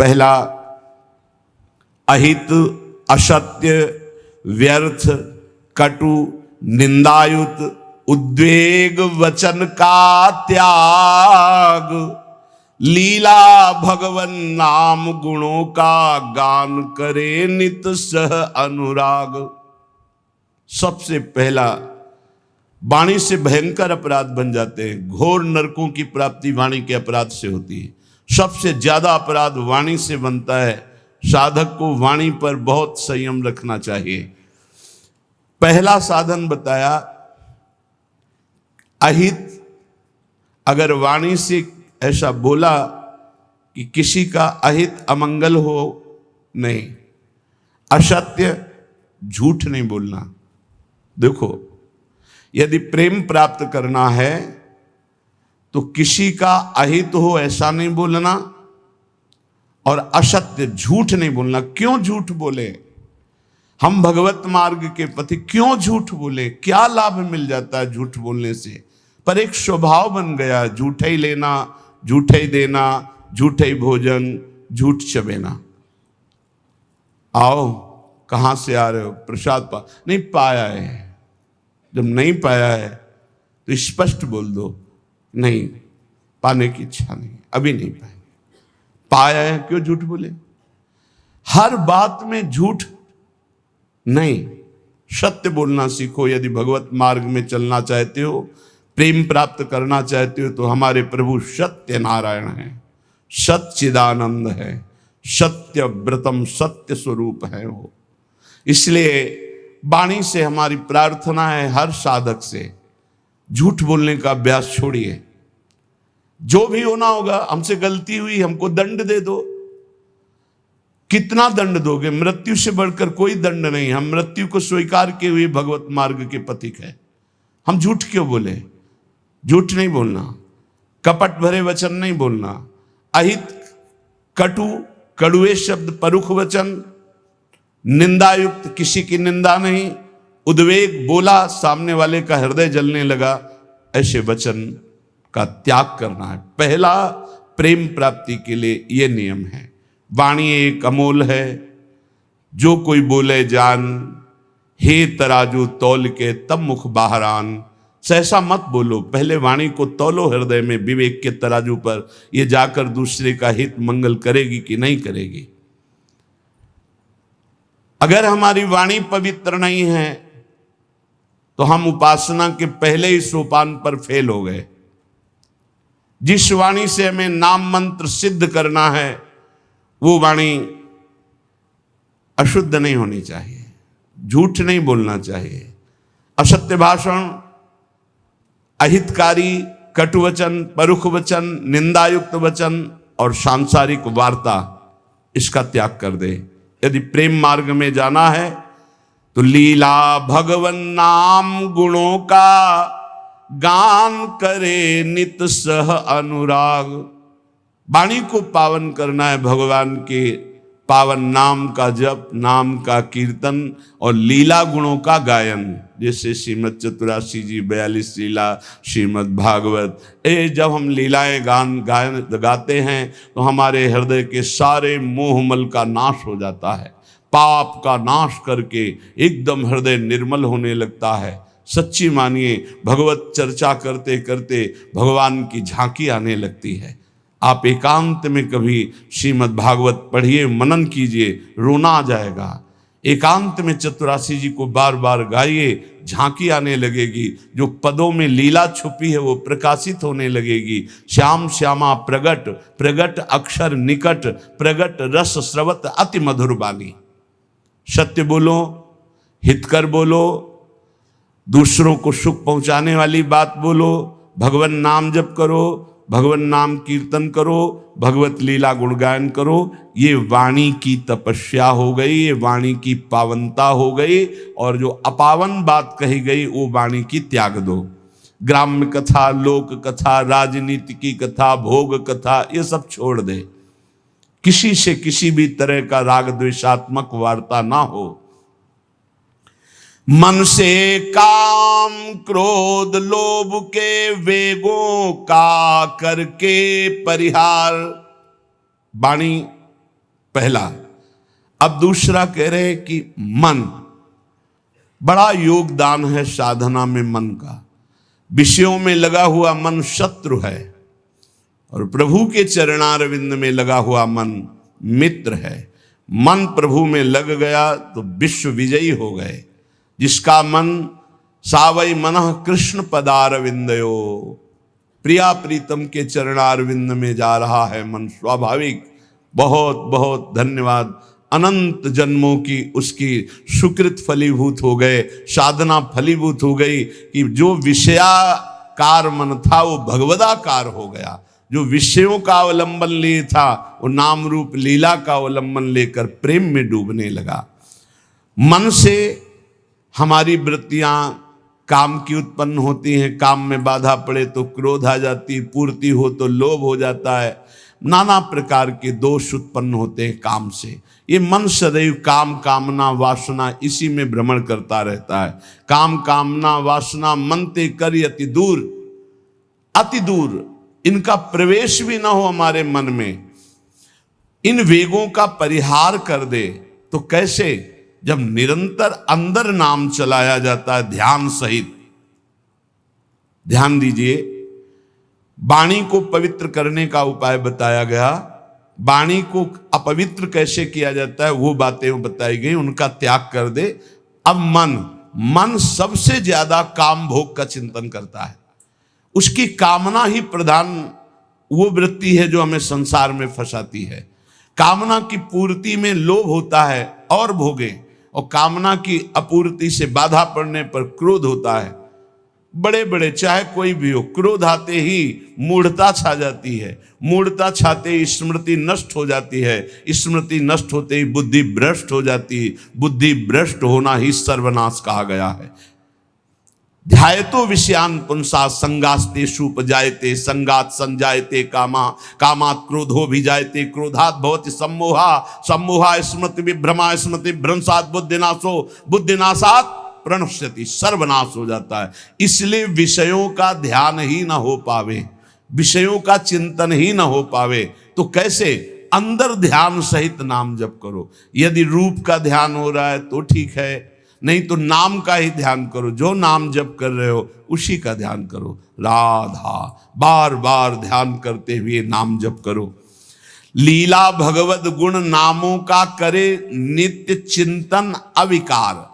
पहला, अहित, असत्य, व्यर्थ, कटु, निंदायुत, उद्वेग वचन का त्याग, लीला भगवन नाम गुणों का गान करे नित सह अनुराग। सबसे पहला, वाणी से भयंकर अपराध बन जाते हैं। घोर नरकों की प्राप्ति वाणी के अपराध से होती है। सबसे ज्यादा अपराध वाणी से बनता है। साधक को वाणी पर बहुत संयम रखना चाहिए। पहला साधन बताया अहित। अगर वाणी से ऐसा बोला कि किसी का अहित अमंगल हो, नहीं। असत्य, झूठ नहीं बोलना। देखो, यदि प्रेम प्राप्त करना है तो किसी का अहित हो ऐसा नहीं बोलना, और असत्य, झूठ नहीं बोलना। क्यों झूठ बोले? हम भगवत मार्ग के पति क्यों झूठ बोले? क्या लाभ मिल जाता है झूठ बोलने से? पर एक स्वभाव बन गया, झूठे ही लेना, झूठे ही देना, झूठे ही भोजन, झूठ चबेना। आओ, कहां से आ रहे हो? प्रसाद नहीं पाया है। जब नहीं पाया है तो स्पष्ट बोल दो, नहीं, पाने की इच्छा नहीं, अभी नहीं पाएंगे। पाया है, क्यों झूठ बोले? हर बात में झूठ नहीं, सत्य बोलना सीखो। यदि भगवत मार्ग में चलना चाहते हो, प्रेम प्राप्त करना चाहते हो, तो हमारे प्रभु सत्य नारायण हैं, सच्चिदानंद है, सत्य व्रतम, सत्य स्वरूप है वो। इसलिए वाणी से हमारी प्रार्थना है हर साधक से, झूठ बोलने का अभ्यास छोड़िए। जो भी होना होगा, हमसे गलती हुई, हमको दंड दे दो। कितना दंड दोगे? मृत्यु से बढ़कर कोई दंड नहीं। हम मृत्यु को स्वीकार किए हुए भगवत मार्ग के पथिक है। हम झूठ क्यों बोले? झूठ नहीं बोलना, कपट भरे वचन नहीं बोलना, अहित, कटु, कड़ुए शब्द, परुख वचन, निंदायुक्त, किसी की निंदा नहीं, उद्वेग, बोला सामने वाले का हृदय जलने लगा, ऐसे वचन का त्याग करना है। पहला प्रेम प्राप्ति के लिए यह नियम है। वाणी एक अमोल है, जो कोई बोले जान, हे तराजू तौल के तब मुख बाहरान। सहसा मत बोलो, पहले वाणी को तौलो हृदय में विवेक के तराजू पर, ये जाकर दूसरे का हित मंगल करेगी कि नहीं करेगी। अगर हमारी वाणी पवित्र नहीं है तो हम उपासना के पहले ही सोपान पर फेल हो गए। जिस वाणी से हमें नाम मंत्र सिद्ध करना है, वो वाणी अशुद्ध नहीं होनी चाहिए, झूठ नहीं बोलना चाहिए, असत्य भाषण, अहितकारी, कटुवचन, परुख वचन, निंदायुक्त वचन और सांसारिक वार्ता, इसका त्याग कर दे। यदि प्रेम मार्ग में जाना है तो लीला भगवन नाम गुणों का गान करे नित सह अनुराग। वाणी को पावन करना है, भगवान के पावन नाम का जप, नाम का कीर्तन और लीला गुणों का गायन। जैसे श्रीमद् चतुरासी जी 42 लीला, श्रीमद् भागवत, जब हम लीलाएं गायन गाते हैं तो हमारे हृदय के सारे मोहमल का नाश हो जाता है, पाप का नाश करके एकदम हृदय निर्मल होने लगता है। सच्ची मानिए, भगवत चर्चा करते करते भगवान की झांकी आने लगती है। आप एकांत में कभी श्रीमद् भागवत पढ़िए, मनन कीजिए, रोना आ जाएगा। एकांत में चतुरासी जी को बार बार गाइए, झांकी आने लगेगी। जो पदों में लीला छुपी है वो प्रकाशित होने लगेगी। श्याम श्यामा प्रगट, प्रगट अक्षर निकट, प्रगट रस स्रवत अति मधुर बानी। सत्य बोलो, हितकर बोलो, दूसरों को सुख पहुंचाने वाली बात बोलो, भगवान नाम जप करो, भगवान नाम कीर्तन करो, भगवत लीला गुणगान करो। ये वाणी की तपस्या हो गई, ये वाणी की पावनता हो गई। और जो अपावन बात कही गई वो वाणी की त्याग दो। ग्राम्य कथा, लोक कथा, राजनीति की कथा, भोग कथा, ये सब छोड़ दे। किसी से किसी भी तरह का राग द्वेषात्मक वार्ता ना हो। मन से काम क्रोध लोभ के वेगों का करके परिहार। वाणी पहला। अब दूसरा कह रहे हैं कि मन, बड़ा योगदान है साधना में मन का। विषयों में लगा हुआ मन शत्रु है और प्रभु के चरणारविंद में लगा हुआ मन मित्र है। मन प्रभु में लग गया तो विश्व विजयी हो गए। जिसका मन सावई मनः कृष्ण पदारविंदयो, प्रिया प्रीतम के चरणारविंद में जा रहा है मन स्वाभाविक। बहुत बहुत धन्यवाद। अनंत जन्मों की उसकी सुकृत फलीभूत हो गए, साधना फलीभूत हो गई कि जो विषयाकार मन था वो भगवदाकार हो गया। जो विषयों का अवलंबन लिए था वो नाम रूप लीला का अवलंबन लेकर प्रेम में डूबने लगा। मन से हमारी वृत्तियां काम की उत्पन्न होती हैं। काम में बाधा पड़े तो क्रोध आ जाती, पूर्ति हो तो लोभ हो जाता है। नाना प्रकार के दोष उत्पन्न होते हैं काम से। ये मन सदैव काम कामना वासना इसी में भ्रमण करता रहता है। काम कामना वासना मन ते कर अति दूर, अति दूर इनका प्रवेश भी ना हो हमारे मन में। इन वेगों का परिहार कर दे तो कैसे? जब निरंतर अंदर नाम चलाया जाता है ध्यान सहित। ध्यान दीजिए, वाणी को पवित्र करने का उपाय बताया गया। वाणी को अपवित्र कैसे किया जाता है वो बातें बताई गई, उनका त्याग कर दे। अब मन सबसे ज्यादा काम भोग का चिंतन करता है। उसकी कामना ही प्रधान वो वृत्ति है जो हमें संसार में फंसाती है। कामना की पूर्ति में लोभ होता है और भोगे, और कामना की अपूर्ति से बाधा पड़ने पर क्रोध होता है। बड़े बड़े चाहे कोई भी हो, क्रोध आते ही मूढ़ता छा जाती है। मूढ़ता छाते ही स्मृति नष्ट हो जाती है। स्मृति नष्ट होते ही बुद्धि भ्रष्ट हो जाती है। बुद्धि भ्रष्ट होना ही सर्वनाश कहा गया है। ध्यायतो विषयान पुंसा संगास्तेषु उपजायते, संगात संजायते कामा, कामात् क्रोधो भिजायते, क्रोधात् भवति सम्मोहा, सम्मोहा स्मृति विभ्रमा, स्मृति भ्रंशात् बुद्धिनाशो, बुद्धिनाशात् प्रणश्यति, सर्वनाश हो जाता है। इसलिए विषयों का ध्यान ही ना हो पावे, विषयों का चिंतन ही ना हो पावे तो कैसे? अंदर ध्यान सहित नाम जप करो। यदि रूप का ध्यान हो रहा है तो ठीक है, नहीं तो नाम का ही ध्यान करो। जो नाम जप कर रहे हो उसी का ध्यान करो। राधा बार बार ध्यान करते हुए नाम जप करो। लीला भगवत गुण नामों का करे नित्य चिंतन अविकार।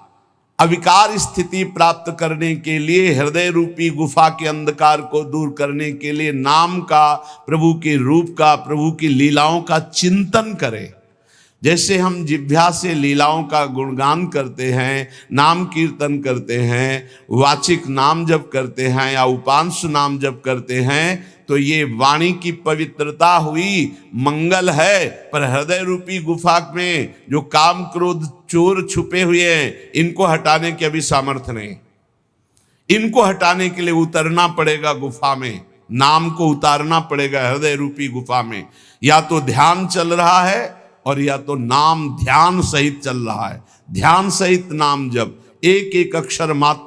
अविकार स्थिति प्राप्त करने के लिए, हृदय रूपी गुफा के अंधकार को दूर करने के लिए नाम का, प्रभु के रूप का, प्रभु की लीलाओं का चिंतन करें। जैसे हम जिह्वा से लीलाओं का गुणगान करते हैं, नाम कीर्तन करते हैं, वाचिक नाम जप करते हैं या उपांश नाम जप करते हैं, तो ये वाणी की पवित्रता हुई, मंगल है। पर हृदय रूपी गुफा में जो काम क्रोध चोर छुपे हुए हैं, इनको हटाने की अभी सामर्थ्य नहीं। इनको हटाने के लिए उतरना पड़ेगा गुफा में, नाम को उतारना पड़ेगा हृदय रूपी गुफा में। या तो ध्यान चल रहा है और या तो नाम ध्यान सहित चल रहा है। ध्यान सहित नाम जप, एक एक अक्षर मात्र